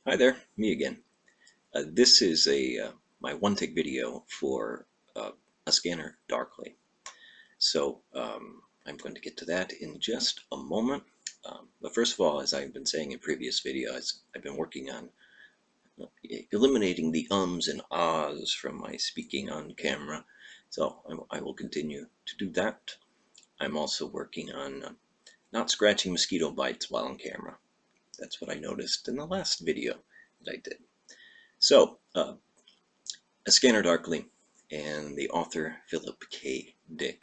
Hi there, me again. This is my one take video for a scanner darkly. I'm going to get to that in just a moment. But first of all, as I've been saying in previous videos, I've been working on eliminating the ums and ahs from my speaking on camera. I will continue to do that. I'm also working on not scratching mosquito bites while on camera. That's what I noticed in the last video that I did. A Scanner Darkly and the author Philip K. Dick.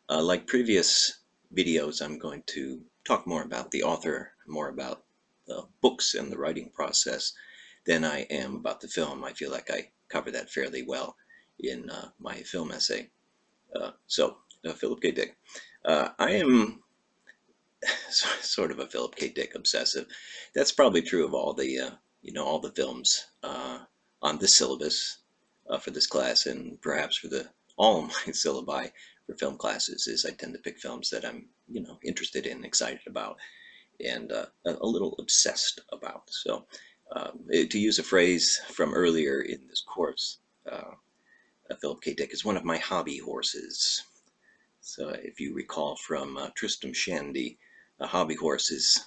Like previous videos, I'm going to talk more about the author, more about the books and the writing process than I am about the film. I feel like I cover that fairly well in my film essay. Philip K. Dick. I am sort of a Philip K. Dick obsessive. That's probably true of all the all the films on this syllabus for this class, and perhaps for the all of my syllabi for film classes. Is I tend to pick films that I'm interested in, excited about, and a little obsessed about. To use a phrase from earlier in this course, Philip K. Dick is one of my hobby horses. So if you recall from Tristram Shandy, a hobby horse is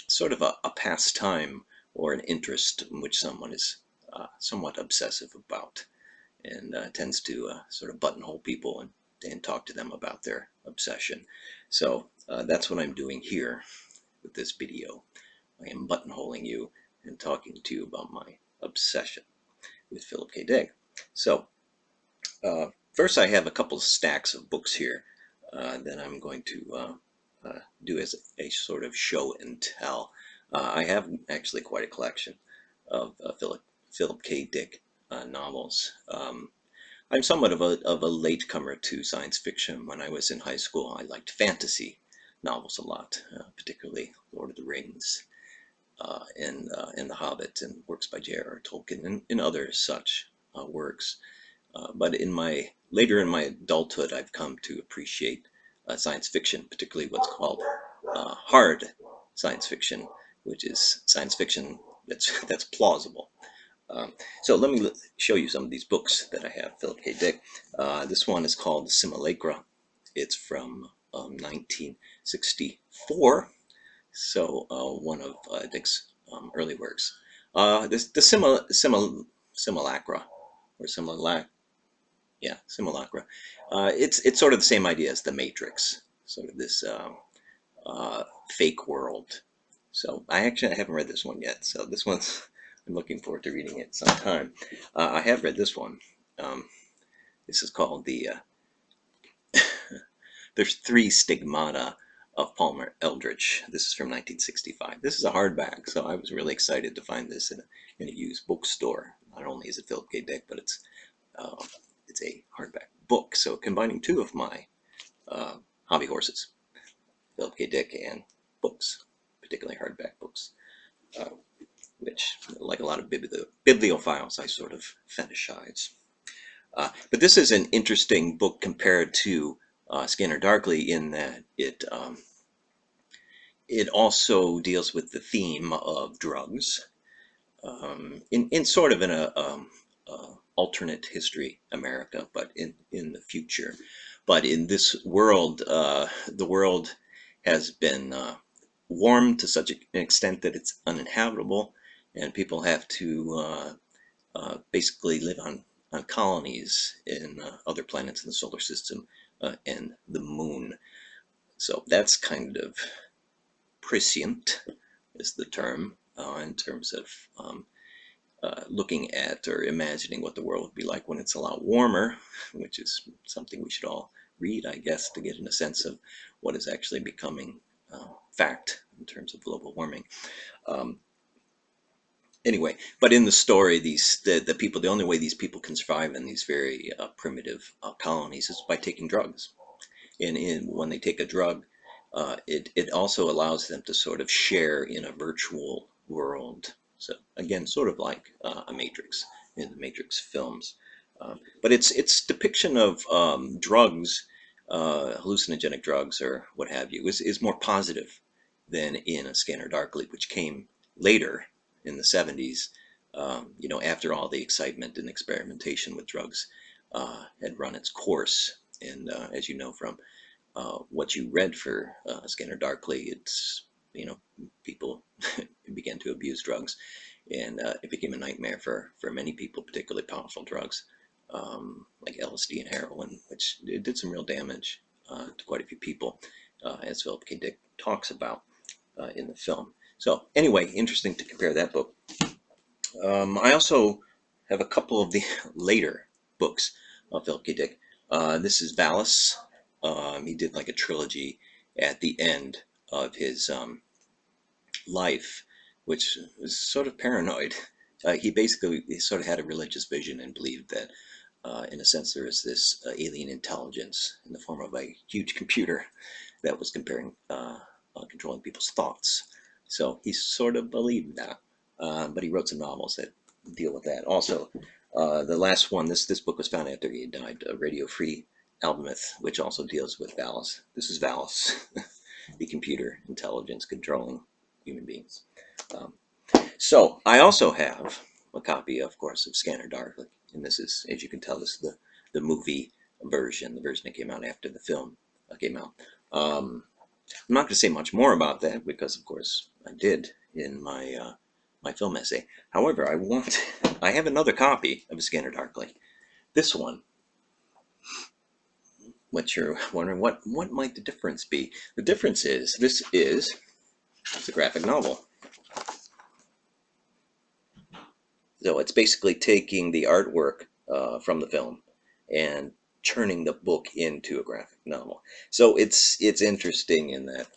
sort of a pastime or an interest in which someone is somewhat obsessive about, and tends to sort of buttonhole people and talk to them about their obsession. That's what I'm doing here with this video. I am buttonholing you and talking to you about my obsession with Philip K. Dick. First, I have a couple of stacks of books here that I'm going to do as a sort of show and tell. I have actually quite a collection of Philip K. Dick novels. I'm somewhat of a latecomer to science fiction. When I was in high school, I liked fantasy novels a lot, particularly Lord of the Rings and The Hobbit and works by J.R.R. Tolkien and other such works. But later in my adulthood, I've come to appreciate science fiction, particularly what's called hard science fiction, which is science fiction that's plausible. So let me show you some of these books that I have, Philip K. Dick. This one is called Simulacra. It's from 1964, so one of Dick's early works. The Simulacra, or Simulacra. It's sort of the same idea as the Matrix, sort of this fake world. So I haven't read this one yet. So this one's I'm looking forward to reading it sometime. I have read this one. This is called There's Three Stigmata of Palmer Eldritch. This is from 1965. This is a hardback, so I was really excited to find this in a used bookstore. Not only is it Philip K. Dick, but it's a hardback book. So combining two of my hobby horses, Philip K. Dick and books, particularly hardback books, which, like a lot of bibliophiles, I sort of fetishize. But this is an interesting book compared to Scanner Darkly in that it also deals with the theme of drugs in sort of in a alternate history America, but in the future. But in this world, the world has been warmed to such an extent that it's uninhabitable, and people have to basically live on colonies in other planets in the solar system and the moon. So that's kind of prescient, is the term, in terms of looking at or imagining what the world would be like when it's a lot warmer, which is something we should all read, I guess, to get in a sense of what is actually becoming fact in terms of global warming. Anyway, but in the story, the people, the only way these people can survive in these very primitive colonies is by taking drugs. And when they take a drug, it also allows them to sort of share in a virtual world. So again, sort of like a Matrix in the Matrix films. But its depiction of drugs, hallucinogenic drugs or what have you, is more positive than in A Scanner Darkly, which came later in the 70s, you know, after all the excitement and experimentation with drugs had run its course. And as you know from what you read for Scanner Darkly, it's, you know, people began to abuse drugs, and it became a nightmare for many people, particularly powerful drugs like LSD and heroin, which it did some real damage to quite a few people, as Philip K. Dick talks about in the film. So anyway, interesting to compare that book. I also have a couple of the later books of Philip K. Dick. This is Valis. He did like a trilogy at the end of his life, which was sort of paranoid. He sort of had a religious vision and believed that, in a sense, there is this alien intelligence in the form of a huge computer that was controlling people's thoughts. So he sort of believed that, but he wrote some novels that deal with that. Also, the last one, this book was found after he had died, Radio Free Albemuth, which also deals with Valis. This is Valis, the computer intelligence controlling human beings. Um, so I also have a copy, of course, of Scanner Darkly, and this is, as you can tell, this is the movie version, the version that came out after the film came out. I'm not going to say much more about that because, of course, I did in my my film essay. However, I have another copy of Scanner Darkly. This one. What you're wondering, what might the difference be? The difference is it's a graphic novel. So it's basically taking the artwork from the film and turning the book into a graphic novel. So it's interesting in that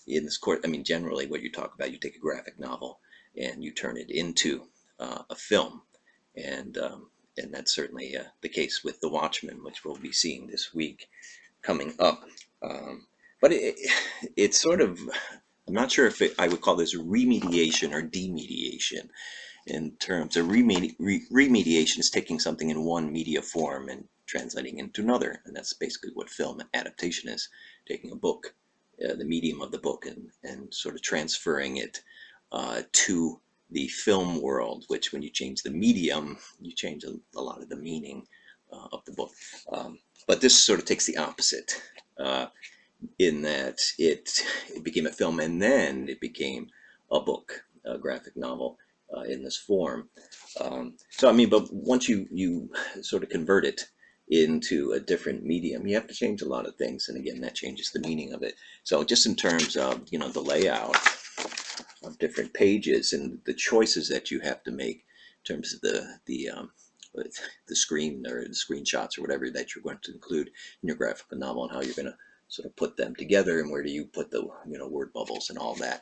in this court, I mean, generally what you talk about, you take a graphic novel and you turn it into a film, and that's certainly the case with The Watchmen, which we'll be seeing this week coming up. But it's sort of, I'm not sure if I would call this remediation or demediation. In terms of remediation is taking something in one media form and translating into another, and that's basically what film adaptation is, taking a book, the medium of the book, and sort of transferring it to the film world, which when you change the medium, you change a lot of the meaning of the book. But this sort of takes the opposite, in that it became a film and then it became a book, a graphic novel in this form. So I mean, but once you sort of convert it into a different medium, you have to change a lot of things, and again, that changes the meaning of it. So just in terms of, you know, the layout of different pages and the choices that you have to make in terms of the screen or the screenshots or whatever that you're going to include in your graphical novel, and how you're going to sort of put them together, and where do you put the, you know, word bubbles and all that.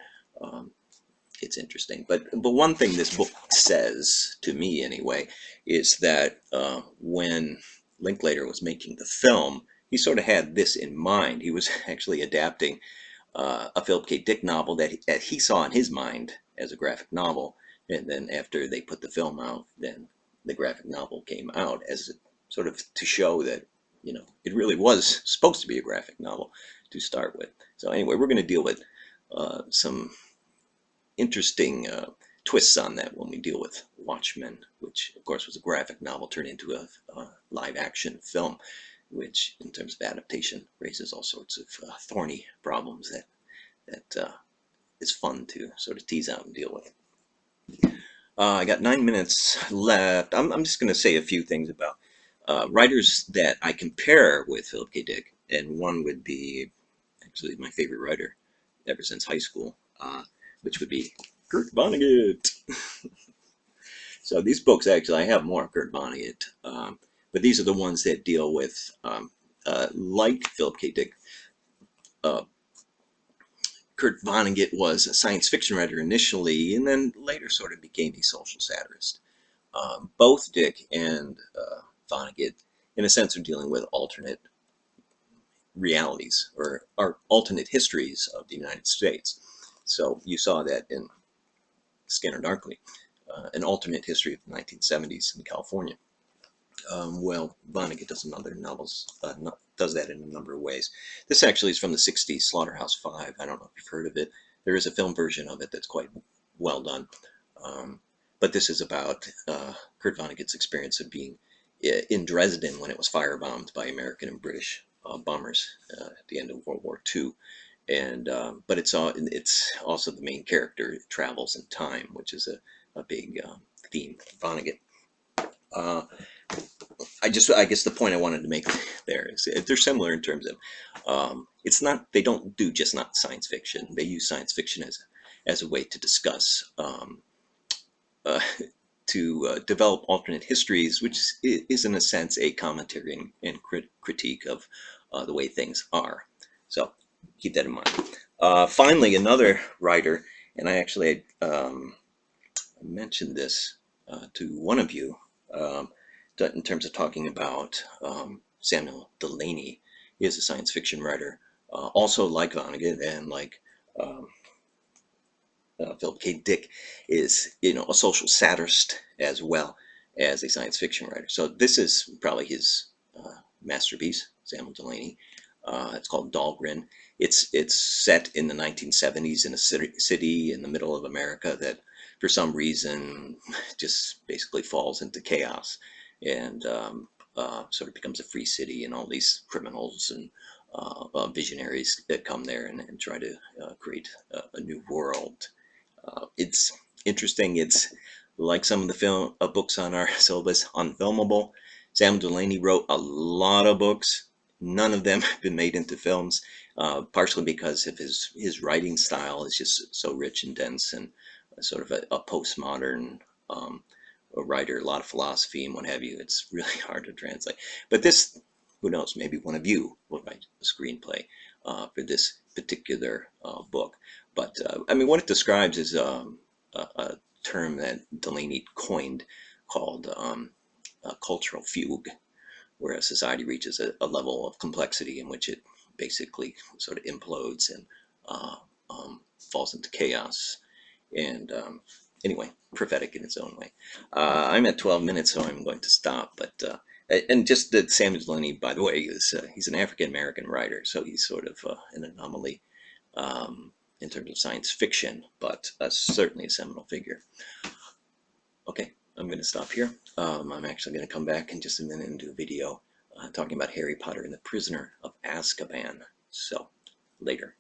It's interesting. But one thing this book says, to me anyway, is that when Linklater was making the film, he sort of had this in mind. He was actually adapting a Philip K. Dick novel that he saw in his mind as a graphic novel. And then after they put the film out, then the graphic novel came out as sort of to show that, you know, it really was supposed to be a graphic novel to start with. So anyway, we're going to deal with some interesting twists on that when we deal with Watchmen, which of course was a graphic novel turned into a live action film, which in terms of adaptation raises all sorts of thorny problems that is fun to sort of tease out and deal with. I got 9 minutes left. I'm just going to say a few things about writers that I compare with Philip K. Dick, and one would be actually my favorite writer ever since high school, which would be Kurt Vonnegut. So these books, actually, I have more of Kurt Vonnegut, but these are the ones that deal with, like Philip K. Dick, Kurt Vonnegut was a science fiction writer initially, and then later sort of became a social satirist. Both Dick and Vonnegut, in a sense, are dealing with alternate realities or alternate histories of the United States. So you saw that in Scanner Darkly, an alternate history of the 1970s in California. Well, Vonnegut does does that in a number of ways. This actually is from the 60s, Slaughterhouse-Five. I don't know if you've heard of it. There is a film version of it that's quite well done. Um, but this is about Kurt Vonnegut's experience of being in Dresden when it was firebombed by American and British bombers at the end of World War II. And but it's also the main character travels in time, which is a big theme of Vonnegut. Uh, I guess the point I wanted to make there is they're similar in terms of it's not they don't do just not science fiction. They use science fiction as a way to discuss uh, to develop alternate histories, which is in a sense a commentary and critique of the way things are. So keep that in mind. Finally, another writer, and I actually mentioned this to one of you. In terms of talking about Samuel Delany. He is a science fiction writer, also like Vonnegut and like um, Philip K. Dick, is a social satirist as well as a science fiction writer. So this is probably his masterpiece, Samuel Delany. It's called Dahlgren. It's set in the 1970s in a city in the middle of America that, for some reason, just basically falls into chaos and sort of becomes a free city, and all these criminals and visionaries that come there and try to create a new world. It's interesting. It's like some of the books on our syllabus, unfilmable. Sam Delaney wrote a lot of books. None of them have been made into films, partially because of his writing style is just so rich and dense and sort of a postmodern a writer, a lot of philosophy and what have you. It's really hard to translate. But this, who knows, maybe one of you will write a screenplay for this particular book. But I mean, what it describes is a term that Delaney coined called a cultural fugue, where a society reaches a level of complexity in which it basically sort of implodes and uh, falls into chaos. And anyway, prophetic in its own way. I'm at 12 minutes, so I'm going to stop. But and just that Samuel Delany, by the way, is he's an African American writer, so he's sort of an anomaly in terms of science fiction, but certainly a seminal figure. Okay, I'm going to stop here. I'm actually going to come back in just a minute and do a video talking about Harry Potter and the Prisoner of Azkaban. So, later.